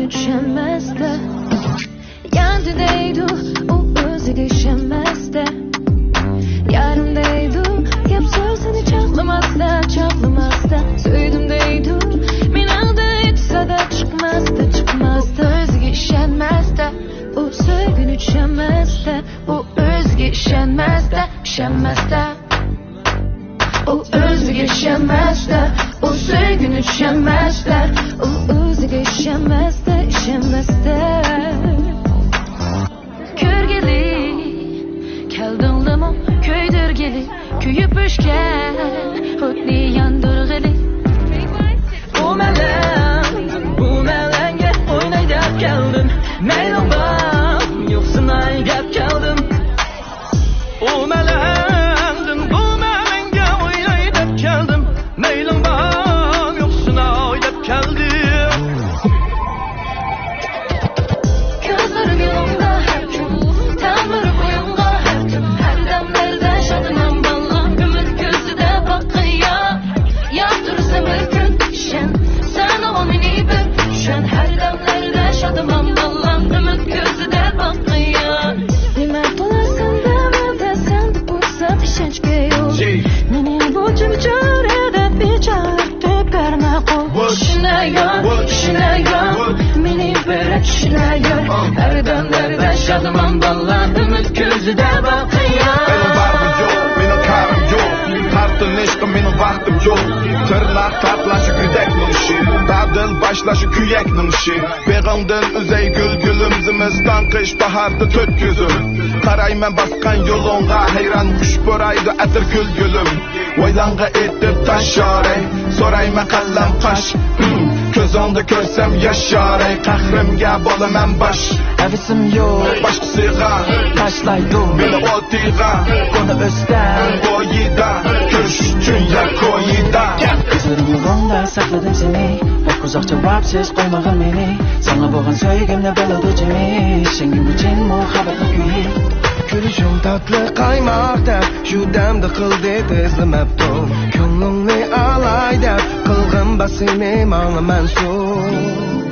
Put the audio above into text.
Sevgini düşenmezdi. Yanındaydı, o özü geçemezdi. Yarımdaydı, hep sözünü çaklamazdı, çaklamazdı. Söydümdeydi, men aldı etsa da çıkmazdı. Özü geçenmezdi, o sevgini düşenmezdi. O özü geçenmezdi, düşenmezdi. O özü geçemezdi, o sevgini düşenmezdi. O özü geçemezdi, düşenmezdi. Körgeli, keldinlimi köydürgeli, köyüp öşken, hutni yandırgeli. Bu melenge oynayıp geldin, meylin var, yoksun ay gep geldin. O melendin, bu melenge oynayıp geldim, meylin var, yoksun ay gep geldin. Gözlerim yolunda her gün, tenleri boyunca her gün, her demlerde şadımam balım, ümit gözü de bakıyor. Yaptırırsam bir gün düşen, sen o mini bir düşen, her demlerde şadımam balım, ümit gözü de bakıyor. Nimet olarsan demelde sen de bulsa düşenç geyo. Menin bu cümcörede bir çarptı karma kol. İşine gör, meni böyle düşüne gör. Her demlerde şadımam balım, ümit gözü de bakıyor. Benim varım yok, benim karım yok. Tartın eşkim, benim vaktim yok. Tırnak tatlaşı güdeknin işi, dadıl başlaşı küyeknin işi. Beğendin üzey gülümüzümüzden kış bahardı tört gözüm. Karaymen baskan yolunga hayran kuş boraydı atır gülüm. Oylanga etip taş yarey, soraymen kallam kaş. Közünde görsem yaşarey, kahrimge bolamen baş. Hevesim yok, Başkasıga taşlaydım beni otiga, konu özden boyida köş dünya koyida. Gözlerim yolunda sakladım seni, bak uzak cevapsız koymağın beni. Sana boğan söygümle beladı cemi, şengim için muhabbetli güyü. Gülüşüm tatlı kaymakta, şu demde kıldı tezlemeptim. Ko'nglimni alayda, qilg'in basini manga mansub.